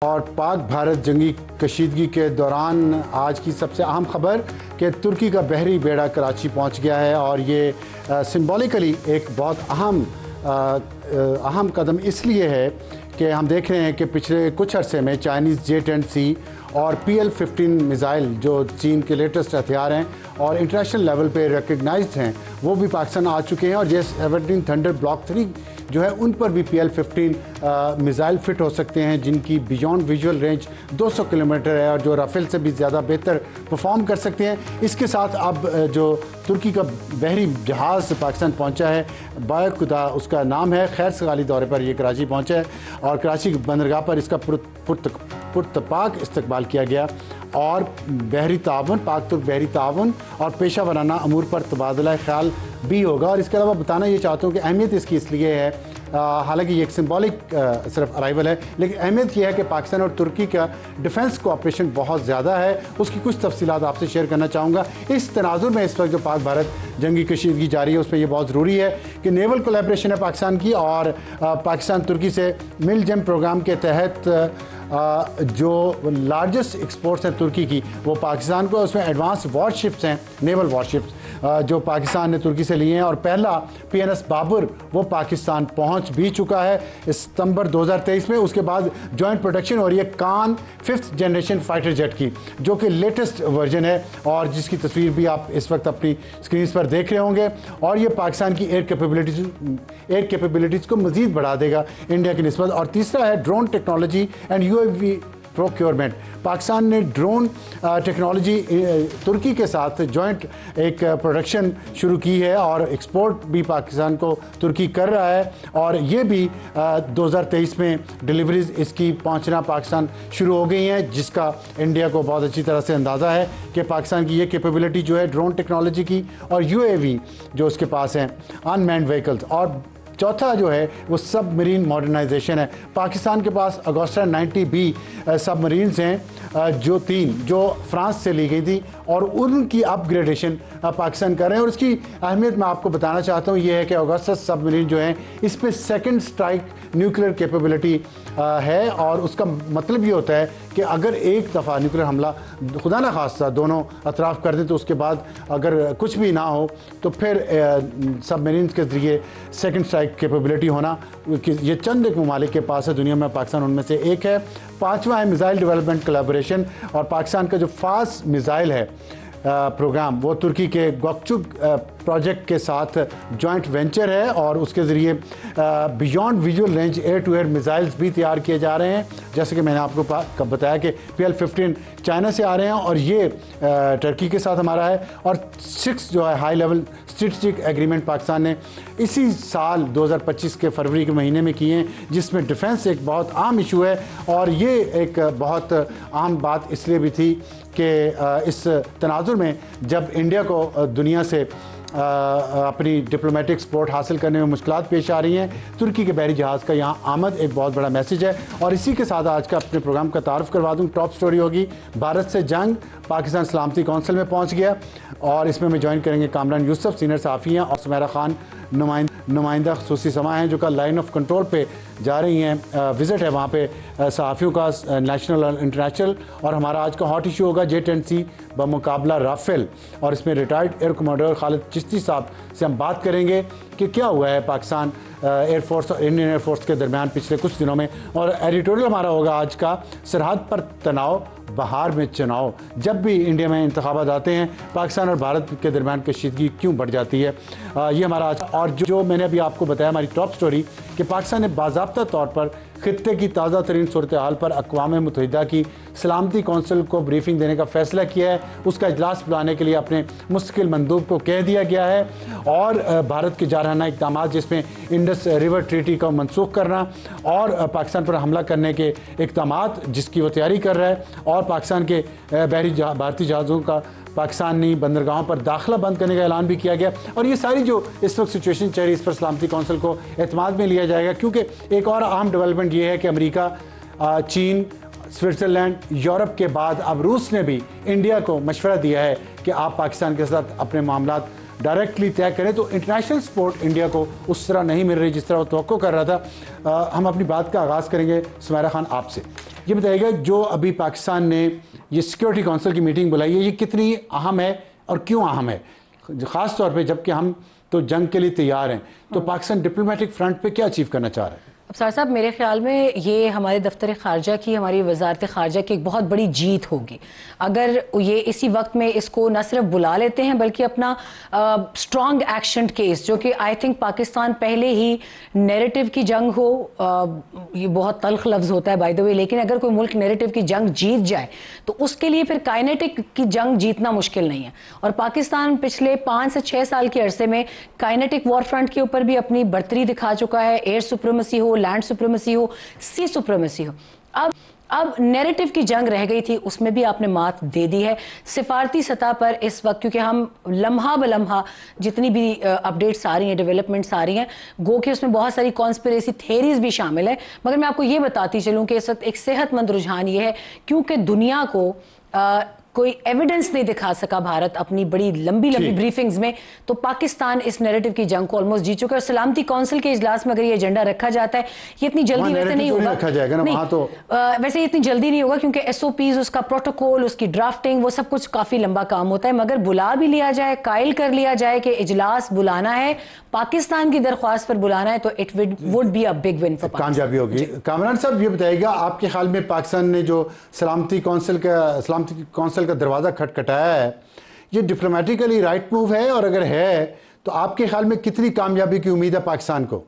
और पाक भारत जंगी कशीदगी के दौरान आज की सबसे अहम खबर कि तुर्की का बहरी बेड़ा कराची पहुंच गया है और ये सिंबॉलिकली एक बहुत अहम कदम इसलिए है कि हम देख रहे हैं कि पिछले कुछ अरसे में चाइनीज़ J-10C और PL-15 मिज़ाइल जो चीन के लेटेस्ट हथियार हैं और इंटरनेशनल लेवल पे रिकग्नाइज्ड हैं वो भी पाकिस्तान आ चुके हैं और J-17 थंडर ब्लॉक 3 जो है उन पर भी PL-15 मिज़ाइल फिट हो सकते हैं जिनकी बियॉन्ड विजुअल रेंज 200 किलोमीटर है और जो राफेल से भी ज़्यादा बेहतर परफॉर्म कर सकते हैं। इसके साथ अब जो तुर्की का बहरी जहाज़ पाकिस्तान पहुंचा है बायखुदा उसका नाम है, खैर सगाली दौरे पर ये कराची पहुंचा है और कराची बंदरगाह पर इसका पुरतपाक इस्तकबाल किया गया और बहरी ताउन पाक तुर्क बहरी ताउन और पेशा वराना अमूर पर तबादला ख्याल भी होगा। और इसके अलावा बताना ये चाहता हूँ कि अहमियत इसकी इसलिए है, हालांकि ये एक सिंबॉलिक सिर्फ अराइवल है, लेकिन अहमियत यह है कि पाकिस्तान और तुर्की का डिफेंस कोऑपरेशन बहुत ज़्यादा है। उसकी कुछ तफसीलात आपसे शेयर करना चाहूँगा। इस तनाजुर में इस वक्त जो पाक भारत जंगी कशीदगी जारी है उसमें यह बहुत ज़रूरी है कि नेवल कोलैबोरेशन है पाकिस्तान की और पाकिस्तान तुर्की से मिल जम प्रोग्राम के तहत जो लार्जेस्ट एक्सपोर्ट्स हैं तुर्की की वो पाकिस्तान को, उसमें एडवांस वॉरशिप्स हैं, नेवल वॉरशिप्स जो पाकिस्तान ने तुर्की से लिए हैं और पहला PNS बाबर वो पाकिस्तान पहुंच भी चुका है सितंबर 2023 में। उसके बाद जॉइंट प्रोडक्शन हो रही है कान 5th जनरेशन फाइटर जेट की जो कि लेटेस्ट वर्जन है और जिसकी तस्वीर भी आप इस वक्त अपनी स्क्रीन पर देख रहे होंगे और ये पाकिस्तान की एयर कैपेबिलिटीज़ को मज़ीद बढ़ा देगा इंडिया की निस्बत। और तीसरा है drone technology and UAV procurement. Pakistan ने ड्रोन टेक्नोलॉजी तुर्की के साथ जॉइंट एक प्रोडक्शन शुरू की है और एक्सपोर्ट भी पाकिस्तान को तुर्की कर रहा है और ये भी 2023 में डिलीवरीज इसकी पहुंचना पाकिस्तान शुरू हो गई हैं, जिसका इंडिया को बहुत अच्छी तरह से अंदाज़ा है कि पाकिस्तान की ये कैपेबिलिटी जो है ड्रोन टेक्नोलॉजी की और UAV जो उसके पास हैं अनमैन्ड व्हीकल्स। और चौथा जो है वो सबमरीन मॉडर्नाइजेशन है। पाकिस्तान के पास अगोस्टा 90B सबमरीन्स हैं जो 3 जो फ्रांस से ली गई थी और उनकी अपग्रेडेशन पाकिस्तान कर रहे हैं। और इसकी अहमियत मैं आपको बताना चाहता हूँ ये है कि अगोस्टा सबमरीन जो है इस पर सेकेंड स्ट्राइक न्यूक्लियर कैपेबिलिटी है और उसका मतलब ये होता है कि अगर एक दफ़ा न्यूक्लियर हमला खुदा ना खास्ता दोनों अतराफ़ कर दें तो उसके बाद अगर कुछ भी ना हो तो फिर सबमरीन के ज़रिए सेकेंड स्ट्राइक कैपेबिलिटी होना ये चंद एक ममालिक के पास है दुनिया में, पाकिस्तान उनमें से एक है। पाँचवा है मिज़ाइल डेवलपमेंट कोलैबोरेशन और पाकिस्तान का जो फास्ट मिज़ाइल है प्रोग्राम वो तुर्की के गोकचुक प्रोजेक्ट के साथ जॉइंट वेंचर है और उसके ज़रिए beyond visual range air to air missiles भी तैयार किए जा रहे हैं। जैसे कि मैंने आपको बताया कि PL-15 चाइना से आ रहे हैं और ये टर्की के साथ हमारा है। और 6 जो है high level strategic agreement Pakistan ने इसी साल 2025 के फरवरी के महीने में किए हैं, जिसमें डिफेंस एक बहुत अहम इशू है और ये एक बहुत अहम बात इसलिए भी थी कि इस तनाजुर में जब इंडिया को दुनिया से अपनी डिप्लोमेटिक सपोर्ट हासिल करने में मुश्किलात पेश आ रही हैं, तुर्की के बहरी जहाज़ का यहाँ आमद एक बहुत बड़ा मैसेज है। और इसी के साथ आज का अपने प्रोग्राम का तारुफ करवा दूँ। टॉप स्टोरी होगी भारत से जंग, पाकिस्तान सलामती कौंसिल में पहुँच गया और इसमें हमें ज्वाइन करेंगे कामरान यूसुफ सीनियर सहाफ़ी हैं और सुमेरा खान नुमाइंदा खसूसी समा हैं जो कल लाइन ऑफ कंट्रोल पे जा रही हैं। विज़िट है वहाँ पे सहाफ़ियों का नेशनल और इंटरनेशनल। और हमारा आज का हॉट इशू होगा J-10C बमुकाबला राफेल और इसमें retired air commander Khalid Chishti साहब से हम बात करेंगे कि क्या हुआ है पाकिस्तान एयरफोर्स और इंडियन एयरफोर्स के दरमियान पिछले कुछ दिनों में। और एडिटोरियल हमारा होगा आज का सरहद पर तनाव बहार में चुनाव, जब भी इंडिया में इंतखाबात आते हैं पाकिस्तान और भारत के दरमियान कशीदगी क्यों बढ़ जाती है, ये हमारा आज। और जो मैंने अभी आपको बताया हमारी टॉप स्टोरी कि पाकिस्तान ने बाज़ाब्ता तौर पर खित्ते की ताज़ा तरीन सूरत हाल पर अक़वाम मुत्तहिदा की सलामती कौंसिल को ब्रीफिंग देने का फ़ैसला किया है। उसका इजलास बुलाने के लिए अपने मुस्तकिल मंदूब को कह दिया गया है और भारत के जारहाना इक़दामात जिसमें इंडस रिवर ट्रीटी का मनसूख करना और पाकिस्तान पर हमला करने के इक़दामात जिसकी वो तैयारी कर रहा है और पाकिस्तान के भारतीय जहाज़ों का पाकिस्तानी बंदरगाहों पर दाखिला बंद करने का ऐलान भी किया गया। और ये सारी जो इस वक्त सिचुएशन चल रही है इस पर सलामती कौंसिल को एतमाद में लिया जाएगा, क्योंकि एक और अहम डेवलपमेंट ये है कि अमेरिका, चीन, स्विट्ज़रलैंड, यूरोप के बाद अब रूस ने भी इंडिया को मशवरा दिया है कि आप पाकिस्तान के साथ अपने मामलात डायरेक्टली तय करें। तो इंटरनेशनल सपोर्ट इंडिया को उस तरह नहीं मिल रही जिस तरह वो तवक्को कर रहा था। हम अपनी बात का आगाज़ करेंगे सुमेरा खान आपसे। ये बताइएगा जो अभी पाकिस्तान ने ये सिक्योरिटी काउंसिल की मीटिंग बुलाई है, ये कितनी अहम है और क्यों अहम है, ख़ास तौर पे जबकि हम तो जंग के लिए तैयार हैं, तो पाकिस्तान डिप्लोमेटिक फ्रंट पे क्या अचीव करना चाह रहा है? अफसार साहब, मेरे ख्याल में ये हमारे दफ्तर ख़ारजा की, हमारी वजारत ख़ारजा की एक बहुत बड़ी जीत होगी अगर ये इसी वक्त में इसको न सिर्फ बुला लेते हैं बल्कि अपना स्ट्रॉन्ग एक्शन केस, जो कि आई थिंक पाकिस्तान पहले ही नैरेटिव की जंग हो, ये बहुत तल्ख लफ्ज़ होता है बाय द वे, लेकिन अगर कोई मुल्क नैरेटिव की जंग जीत जाए तो उसके लिए फिर काइनेटिक की जंग जीतना मुश्किल नहीं है। और पाकिस्तान पिछले 5 से 6 साल के अरसे में काइनेटिक वॉर फ्रंट के ऊपर भी अपनी बढ़तरी दिखा चुका है। एयर सुप्रीमेसी हो, लैंड सुप्रीमेसी हो, सी सुप्रीमेसी हो। अब नैरेटिव की जंग रह गई थी, उसमें भी आपने मात दे दी है। सिफारती सतह पर इस वक्त, क्योंकि हम लम्हा ब लम्हा जितनी भी अपडेट्स आ रही हैं, डेवलपमेंट्स आ रही हैं, गो कि उसमें बहुत सारी कॉन्स्पिरेसी थेरीज भी शामिल है, मगर मैं आपको ये बताती चलूँ कि इस वक्त एक सेहतमंद रुझान ये है, क्योंकि दुनिया को कोई एविडेंस नहीं दिखा सका भारत अपनी बड़ी लंबी ब्रीफिंग्स में, तो पाकिस्तान इस नैरेटिव की जंग को ऑलमोस्ट जीत चुका है। और सलामती काउंसिल के इजलास में अगर ये एजेंडा रखा जाता है, ये इतनी जल्दी वैसे नहीं होगा, रखा जाएगा ना, वहां तो वैसे इतनी जल्दी नहीं होगा, क्योंकि एसओपीज, उसका प्रोटोकॉल, उसकी ड्राफ्टिंग, वो सब कुछ काफी लंबा काम होता है। मगर बुला भी लिया जाए, कायल कर लिया जाए कि इजलास बुलाना है, पाकिस्तान की दरख्वास्त पर बुलाना है, तो it would be a big win for Pakistan, कामयाबी होगी। कामरान साहब, ये बताइएगा आपके ख्याल में पाकिस्तान ने जो सलामती काउंसिल का दरवाजा खटखटाया है, ये डिप्लोमेटिकली राइट मूव है, और अगर है तो आपके ख्याल में कितनी कामयाबी की उम्मीद है पाकिस्तान को?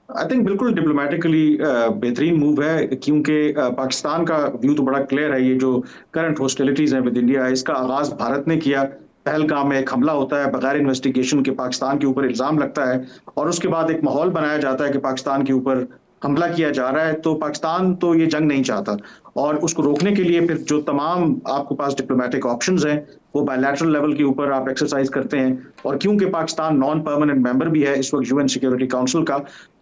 आई थिंक बिल्कुल डिप्लोमेटिकली बेहतरीन मूव है, क्योंकि पाकिस्तान का व्यू तो बड़ा क्लियर है। ये जो करंट हॉस्टिलिटीज हैं विद इंडिया, इसका आगाज भारत ने किया। पहलगाम में एक हमला होता है बगैर इन्वेस्टिगेशन के, पाकिस्तान के ऊपर इल्जाम लगता है और उसके बाद एक माहौल बनाया जाता है कि पाकिस्तान के ऊपर हमला किया जा रहा है। तो पाकिस्तान तो ये जंग नहीं चाहता, और उसको रोकने के लिए फिर जो तमाम आपके पास डिप्लोमेटिक ऑप्शंस हैं, वो बायलैटरल लेवल के ऊपर आप एक्सरसाइज करते हैं। और क्योंकि पाकिस्तान नॉन परमानेंट मेंबर भी है इस वक्त यूएन सिक्योरिटी काउंसिल का,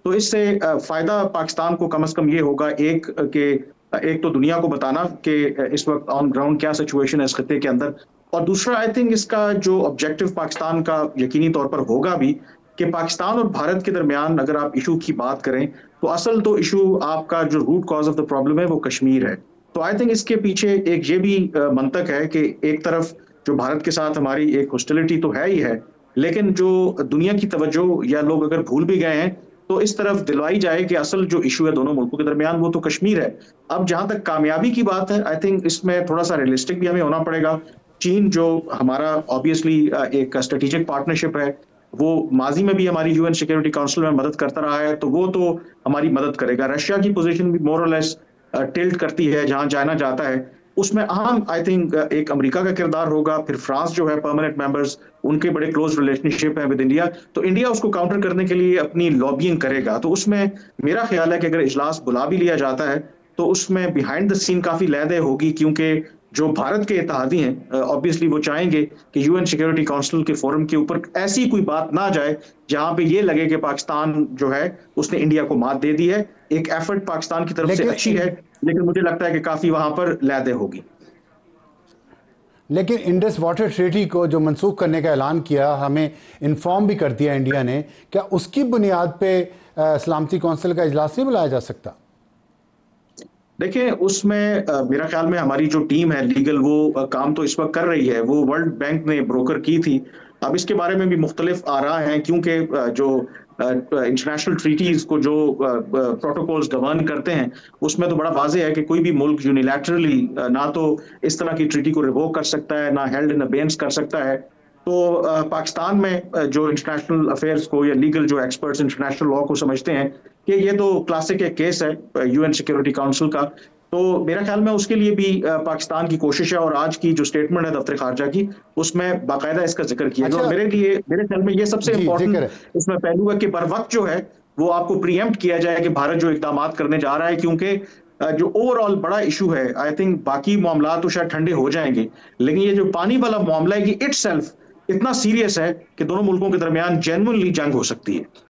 तो इससे फायदा पाकिस्तान को कम से कम ये होगा, एक तो दुनिया को बताना कि इस वक्त ऑन ग्राउंड क्या सिचुएशन है इस खत्ते के अंदर, और दूसरा आई थिंक इसका जो ऑब्जेक्टिव पाकिस्तान का यकीनी तौर पर होगा भी कि पाकिस्तान और भारत के दरमियान अगर आप इशू की बात करें, तो असल तो इशू आपका जो root cause of the problem है वो कश्मीर है। तो आई थिंक इसके पीछे एक ये भी मंतक है कि एक तरफ जो भारत के साथ हमारी एक हॉस्टिलिटी तो है ही है, लेकिन जो दुनिया की तवज्जो या लोग अगर भूल भी गए हैं, तो इस तरफ दिलवाई जाए कि असल जो इशू है दोनों मुल्कों के दरमियान वो तो कश्मीर है। अब जहां तक कामयाबी की बात है, आई थिंक इसमें थोड़ा सा रियलिस्टिक भी हमें होना पड़ेगा। चीन जो हमारा ऑब्वियसली एक स्ट्रेटेजिक पार्टनरशिप है, वो माजी में भी हमारी यूएन सिक्योरिटी काउंसिल में मदद करता रहा है, तो वो तो हमारी मदद करेगा। रशिया की पोजीशन भी मोर और लेस टिल्ट करती है जहां चाइना जाता है, उसमें अहम आई थिंक एक अमेरिका का किरदार होगा। फिर फ्रांस जो है परमानेंट मेंबर्स, उनके बड़े क्लोज रिलेशनशिप है विद इंडिया, तो इंडिया उसको काउंटर करने के लिए अपनी लॉबिंग करेगा। तो उसमें मेरा ख्याल है कि अगर इजलास बुला भी लिया जाता है, तो उसमें बिहाइंड द सीन काफी लहदे होगी, क्योंकि जो भारत के इत्तेहादी हैं ऑब्वियसली वो चाहेंगे कि यूएन सिक्योरिटी काउंसिल के फोरम के ऊपर ऐसी कोई बात ना जाए जहां पे ये लगे कि पाकिस्तान जो है उसने इंडिया को मात दे दी है। एक एफर्ट पाकिस्तान की तरफ से अच्छी है, लेकिन मुझे लगता है कि काफी वहां पर लहदे होगी। लेकिन इंडस वाटर ट्रीटी को जो मनसूख करने का ऐलान किया, हमें इन्फॉर्म भी कर दिया इंडिया ने, क्या उसकी बुनियाद पे सलामती काउंसिल का इजलास नहीं बुलाया जा सकता? देखिए, उसमें मेरा ख्याल में हमारी जो टीम है लीगल, वो काम तो इस वक्त कर रही है। वो वर्ल्ड बैंक ने ब्रोकर की थी। अब इसके बारे में भी मुख्तलिफ आरा हैं, क्योंकि जो इंटरनेशनल ट्रीटीज को जो प्रोटोकॉल्स गवर्न करते हैं, उसमें तो बड़ा वाज़ेह है कि कोई भी मुल्क यूनिलैटरली ना तो इस तरह की ट्रीटी को रिवोक कर सकता है, ना हेल्ड इन अबेयंस कर सकता है। तो पाकिस्तान में जो इंटरनेशनल अफेयर्स को या लीगल जो एक्सपर्ट्स इंटरनेशनल लॉ को समझते हैं कि ये तो क्लासिक एक केस है यूएन सिक्योरिटी काउंसिल का, तो मेरा ख्याल में उसके लिए भी पाकिस्तान की कोशिश है। और आज की जो स्टेटमेंट है दफ्तर खारजा की, उसमें बाकायदा इसका जिक्र किया गया। मेरे ख्याल में ये सबसे इम्पोर्टेंट इसमें पहलू है कि बर वक्त जो है वो आपको प्रीएम्प्ट किया जाए कि भारत जो इकदाम करने जा रहा है, क्योंकि जो ओवरऑल बड़ा इशू है, आई थिंक बाकी मामला तो शायद ठंडे हो जाएंगे, लेकिन ये जो पानी वाला मामला है, कि इटसेल्फ इतना सीरियस है कि दोनों मुल्कों के दरमियान जेन्युइनली जंग हो सकती है।